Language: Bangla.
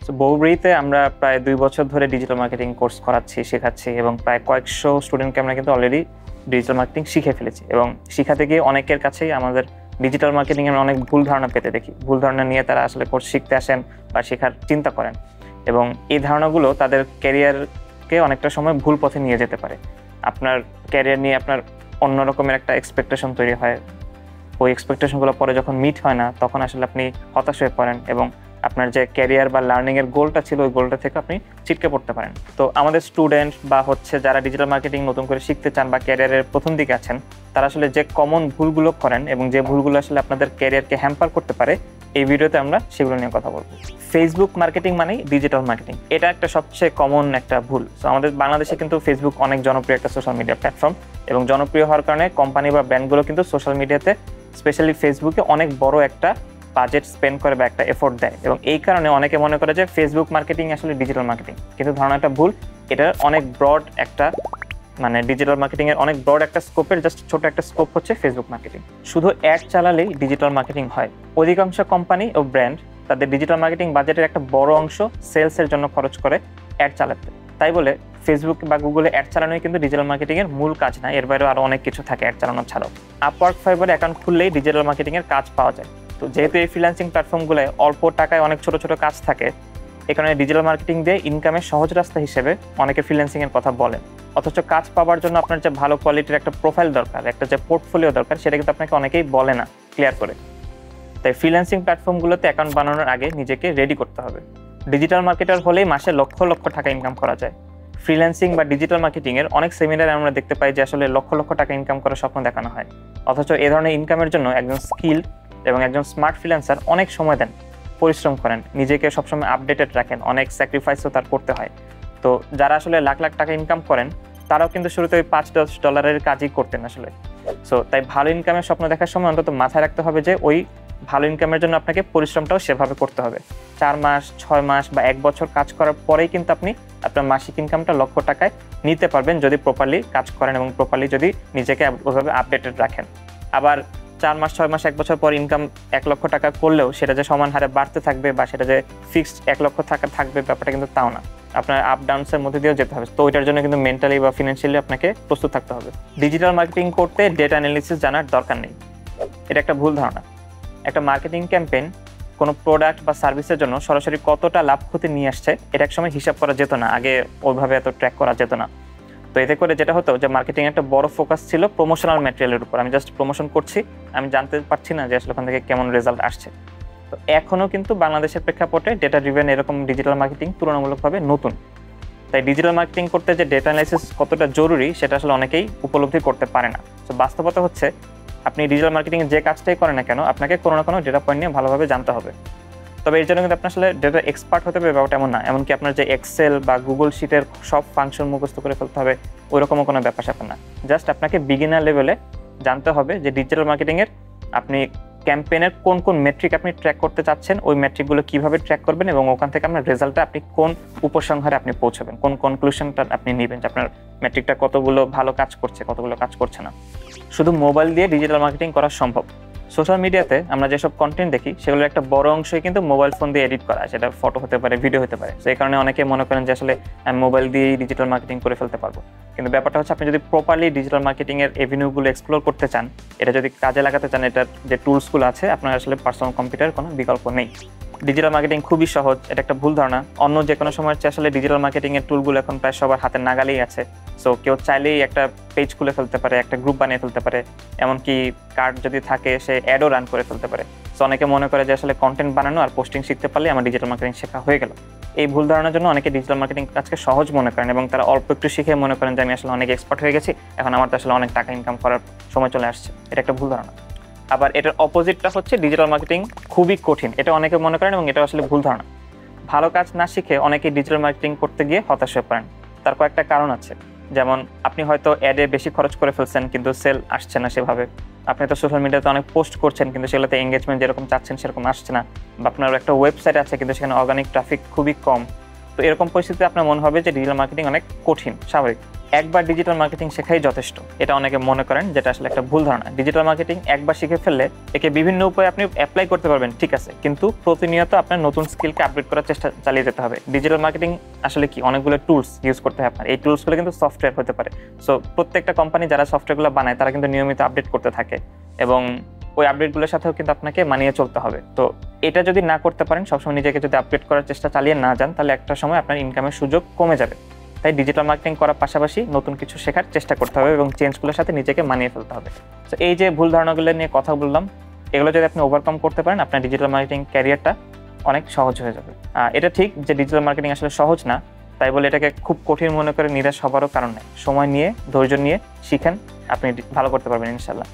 সো বহুব্রীহিতে আমরা প্রায় 2 বছর ধরে ডিজিটাল মার্কেটিং কোর্স করাচ্ছি, শেখাচ্ছি এবং প্রায় কয়েকশো স্টুডেন্টকে আমরা কিন্তু অলরেডি ডিজিটাল মার্কেটিং শিখে ফেলেছি। এবং শিখাতে গিয়ে অনেকের কাছেই আমাদের ডিজিটাল মার্কেটিং এর অনেক ভুল ধারণা পেতে দেখি। ভুল ধারণা নিয়ে তারা আসলে কোর্স শিখতে আসেন বা শেখার চিন্তা করেন, এবং এই ধারণাগুলো তাদের ক্যারিয়ারকে অনেকটা সময় ভুল পথে নিয়ে যেতে পারে। আপনার ক্যারিয়ার নিয়ে আপনার অন্য রকমের একটা এক্সপেকটেশন তৈরি হয়, ওই এক্সপেকটেশনগুলো পরে যখন মিট হয় না তখন আসলে আপনি হতাশ হয়ে পড়েন এবং আপনার যে ক্যারিয়ার বা লার্নিংয়ের গোলটা ছিল ওই গোলটা থেকে আপনি ছিটকে পড়তে পারেন। তো আমাদের স্টুডেন্ট বা যারা ডিজিটাল মার্কেটিং নতুন করে শিখতে চান বা ক্যারিয়ারের প্রথম দিকে আছেন, তারা আসলে যে কমন ভুলগুলো করেন এবং যে ভুলগুলো আসলে আপনাদের ক্যারিয়ারকে হ্যাম্পার করতে পারে, এই ভিডিওতে আমরা সেগুলো নিয়ে কথা বলবো। ফেসবুক মার্কেটিং মানেই ডিজিটাল মার্কেটিং, এটা একটা সবচেয়ে কমন একটা ভুল। সো আমাদের বাংলাদেশে কিন্তু ফেসবুক অনেক জনপ্রিয় একটা সোশ্যাল মিডিয়া প্ল্যাটফর্ম, এবং জনপ্রিয় হওয়ার কারণে কোম্পানি বা ব্র্যান্ডগুলো কিন্তু সোশ্যাল মিডিয়াতে স্পেশালি ফেসবুকে অনেক বড় একটা বাজেট স্পেন্ড করে বা একটা এফোর্ট দেয়। এবং এই কারণে অনেকে মনে করে যে ফেসবুক মার্কেটিং আসলে ডিজিটাল মার্কেটিং, কিন্তু ধারণাটা ভুল। এটার অনেক ব্রড একটা ডিজিটাল মার্কেটিং এর অনেক ব্রড একটা স্কোপের জাস্ট ছোট একটা স্কোপ হচ্ছে ফেসবুক মার্কেটিং। শুধু অ্যাড চালালেই ডিজিটাল মার্কেটিং হয়? অধিকাংশ কোম্পানি ও ব্র্যান্ড তাদের ডিজিটাল মার্কেটিং বাজেটের একটা বড় অংশ সেলসের জন্য খরচ করে অ্যাড চালাতে। তাই বলে ফেসবুক বা গুগলে অ্যাড চালানোই কিন্তু ডিজিটাল মার্কেটিং এর মূল কাজ না, এর বাইরেও আরো অনেক কিছু থাকে অ্যাড চালানো ছাড়াও। আপওয়ার্ক, ফাইবার অ্যাকাউন্ট খুললেই ডিজিটাল মার্কেটিং এর কাজ পাওয়া যায়। তো যেহেতু এই ফ্রিল্যান্সিং প্ল্যাটফর্মগুলোয় অল্প টাকায় অনেক ছোট ছোট কাজ থাকে, এই কারণে ডিজিটাল মার্কেটিং দিয়ে ইনকামের সহজ রাস্তা হিসেবে অনেকে ফ্রিল্যান্সিং এর কথা বলেন। অথচ কাজ পাওয়ার জন্য আপনার যে ভালো কোয়ালিটির একটা প্রোফাইল দরকার, একটা যে পোর্টফোলিও দরকার, সেটা কিন্তু আপনাকে অনেকেই বলে না ক্লিয়ার করে। তাই ফ্রিল্যান্সিং প্ল্যাটফর্মগুলোতে অ্যাকাউন্ট বানানোর আগে নিজেকে রেডি করতে হবে। ডিজিটাল মার্কেটার হলেই মাসে লক্ষ লক্ষ টাকা ইনকাম করা যায়। ফ্রিল্যান্সিং বা ডিজিটাল মার্কেটিং এর অনেক সেমিনারে আমরা দেখতে পাই যে আসলে লক্ষ লক্ষ টাকা ইনকাম করার স্বপ্ন দেখানো হয়, অথচ এ ধরনের ইনকামের জন্য একজন স্কিলড এবং একজন স্মার্ট ফ্রিল্যান্সার অনেক সময় দেন, পরিশ্রম করেন, নিজেকে সবসময় আপডেটেড রাখেন, অনেক স্যাক্রিফাইসও তার করতে হয়। তো যারা আসলে লাখ লাখ টাকা ইনকাম করেন তারাও কিন্তু শুরুতে ওই $5-10 কাজই করতেন আসলে। সো তাই ভালো ইনকামের স্বপ্ন দেখার সময় অন্তত মাথায় রাখতে হবে যে ওই ভালো ইনকামের জন্য আপনাকে পরিশ্রমটাও সেভাবে করতে হবে। 4 মাস, 6 মাস বা 1 বছর কাজ করার পরেই কিন্তু আপনি আপনার মাসিক ইনকামটা লক্ষ টাকায় নিতে পারবেন, যদি প্রপারলি কাজ করেন এবং প্রপারলি যদি নিজেকে ওইভাবে আপডেটেড রাখেন। আবার 4 মাস, 6 মাস, 1 বছর পর ইনকাম 1 লক্ষ টাকা করলেও সেটা যে সমান হারে বাড়তে থাকবে বা সেটা যে ফিক্সড 1 লক্ষ টাকা থাকবে, ব্যাপারটা কিন্তু তাও না। আপনার আপ ডাউনসের মধ্যে দিয়েও যেতে হবে। তো ওইটার জন্য কিন্তু মেন্টালি বা ফিনান্সিয়ালি আপনাকে প্রস্তুত থাকতে হবে। ডিজিটাল মার্কেটিং করতে ডেটা অ্যানালিসিস জানার দরকার নেই, এটা একটা ভুল ধারণা। একটা মার্কেটিং ক্যাম্পেইন কোনো প্রোডাক্ট বা সার্ভিসের জন্য সরাসরি কতটা লাভ ক্ষতি নিয়ে আসছে এটা একসময় হিসাব করা যেত না, আগে ওইভাবে এত ট্র্যাক করা যেত না। তো এতে করে যেটা হতো যে মার্কেটিং একটা বড় ফোকাস ছিল প্রমোশনাল ম্যাটেরিয়ালের উপর। আমি জাস্ট প্রমোশন করছি, আমি জানতে পারছি না যে আসলে ওখান থেকে কেমন রেজাল্ট আসছে। তো এখনও কিন্তু বাংলাদেশের প্রেক্ষাপটে ডেটা ড্রিভেন এরকম ডিজিটাল মার্কেটিং তুলনামূলকভাবে নতুন। তাই ডিজিটাল মার্কেটিং করতে যে ডেটা অ্যানালাইসিস কতটা জরুরি সেটা আসলে অনেকেই উপলব্ধি করতে পারে না। তো বাস্তবতা হচ্ছে আপনি ডিজিটাল মার্কেটিং যে কাজটাই করেন না কেন, আপনাকে কোনো না কোনো ডেটা পয়েন্ট নিয়ে ভালোভাবে জানতে হবে। তবে এর জন্য কিন্তু আপনার আসলে ডেটা এক্সপার্ট হতে হবে ব্যাপারটা এমন না, এমনকি আপনার যে এক্সেল বা গুগল শিটের সব ফাংশন মুখস্থ করে ফেলতে হবে ওইরকমও কোনো ব্যাপার স্যাপার না। জাস্ট আপনাকে বিগিনার লেভেলে জানতে হবে যে ডিজিটাল মার্কেটিংয়ের আপনি ক্যাম্পেইনের কোন কোন মেট্রিক আপনি ট্র্যাক করতে চাচ্ছেন, ওই মেট্রিকগুলো কীভাবে ট্র্যাক করবেন এবং ওখান থেকে আপনার রেজাল্টটা আপনি কোন উপসংহারে আপনি পৌঁছাবেন, কোন কনক্লুশনটা আপনি নেবেন যে আপনার মেট্রিকটা কতগুলো ভালো কাজ করছে, কতগুলো কাজ করছে না। শুধু মোবাইল দিয়ে ডিজিটাল মার্কেটিং করা সম্ভব। সোশ্যাল মিডিয়াতে আমরা যেসব কন্টেন্ট দেখি সেগুলোর একটা বড় অংশই কিন্তু মোবাইল ফোন দিয়ে এডিট করা, সেটা ফটো হতে পারে, ভিডিও হতে পারে। সেই কারণে অনেকে মনে করেন যে আসলে আমি মোবাইল দিয়েই ডিজিটাল মার্কেটিং করে ফেলতে পারবো। কিন্তু ব্যাপারটা হচ্ছে আপনি যদি প্রপারলি ডিজিটাল মার্কেটিংয়ের এভিনিউগুলো এক্সপ্লোর করতে চান, এটা যদি কাজে লাগাতে চান, এটার যে টুলসগুলো আছে, আপনার আসলে পার্সোনাল কম্পিউটারের কোনো বিকল্প নেই। ডিজিটাল মার্কেটিং খুবই সহজ, এটা একটা ভুল ধারণা। অন্য যে কোনো সময়ের চেয়ে আসলে ডিজিটাল মার্কেটিংয়ের টুলগুলো এখন প্রায় সবার হাতের নাগালেই আছে। সো কেউ চাইলেই একটা পেজ খুলে ফেলতে পারে, একটা গ্রুপ বানিয়ে ফেলতে পারে, এমনকি কার্ড যদি থাকে সে অ্যাডও রান করে ফেলতে পারে। সো অনেকে মনে করে যে আসলে কন্টেন্ট বানানো আর পোস্টিং শিখতে পারলে আমার ডিজিটাল মার্কেটিং শেখা হয়ে গেল। এই ভুল ধারণার জন্য অনেকে ডিজিটাল মার্কেটিং কাজকে সহজ মনে করেন এবং তারা অল্প একটু শিখে মনে করেন যে আমি আসলে অনেক এক্সপার্ট হয়ে গেছি, এখন আমার তো আসলে অনেক টাকা ইনকাম করার সময় চলে আসছে। এটা একটা ভুল ধারণা। আবার এটার অপোজিটটা হচ্ছে ডিজিটাল মার্কেটিং খুবই কঠিন, এটা অনেকে মনে করেন এবং এটা আসলে ভুল ধারণা। ভালো কাজ না শিখে অনেকে ডিজিটাল মার্কেটিং করতে গিয়ে হতাশ হয়ে পড়েন। তার কয়েকটা কারণ আছে, যেমন আপনি হয়তো অ্যাডে বেশি খরচ করে ফেলছেন কিন্তু সেল আসছে না সেভাবে। আপনি তো সোশ্যাল মিডিয়াতে অনেক পোস্ট করছেন কিন্তু সেগুলোতে এঙ্গেজমেন্ট যেরকম চাচ্ছেন সেরকম আসছে না, বা আপনার একটা ওয়েবসাইট আছে কিন্তু সেখানে অর্গানিক ট্রাফিক খুবই কম। তো এরকম পরিস্থিতিতে আপনার মনে হবে যে ডিজিটাল মার্কেটিং অনেক কঠিন, স্বাভাবিক। একবার ডিজিটাল মার্কেটিং শেখাই যথেষ্ট, এটা অনেকে মনে করেন, যেটা আসলে একটা ভুল ধারণা। ডিজিটাল মার্কেটিং একবার শিখে ফেললে একে বিভিন্ন উপায়ে আপনি অ্যাপ্লাই করতে পারবেন, ঠিক আছে, কিন্তু প্রতিনিয়ত আপনার নতুন স্কিলকে আপডেট করার চেষ্টা চালিয়ে যেতে হবে। ডিজিটাল মার্কেটিং আসলে কি, অনেকগুলো টুলস ইউজ করতে হয় আপনার। এই টুলসগুলো কিন্তু সফটওয়্যার হতে পারে। সো প্রত্যেকটা কোম্পানি যারা সফটওয়্যারগুলো বানায় তারা কিন্তু নিয়মিত আপডেট করতে থাকে, এবং ওই আপডেটগুলোর সাথেও কিন্তু আপনাকে মানিয়ে চলতে হবে। তো এটা যদি না করতে পারেন, সবসময় নিজেকে যদি আপডেট করার চেষ্টা চালিয়ে না যান, তাহলে একটা সময় আপনার ইনকামের সুযোগ কমে যাবে। তাই ডিজিটাল মার্কেটিং করার পাশাপাশি নতুন কিছু শেখার চেষ্টা করতে হবে এবং চেঞ্জগুলোর সাথে নিজেকে মানিয়ে ফেলতে হবে। তো এই যে ভুল ধারণাগুলো নিয়ে কথা বললাম, এগুলো যদি আপনি ওভারকাম করতে পারেন, আপনার ডিজিটাল মার্কেটিং ক্যারিয়ারটা অনেক সহজ হয়ে যাবে। এটা ঠিক যে ডিজিটাল মার্কেটিং আসলে সহজ না, তাই বলে এটাকে খুব কঠিন মনে করে নিরাশ হবারও কারণ নেই। সময় নিয়ে, ধৈর্য নিয়ে শিখেন, আপনি ভালো করতে পারবেন ইনশাল্লাহ।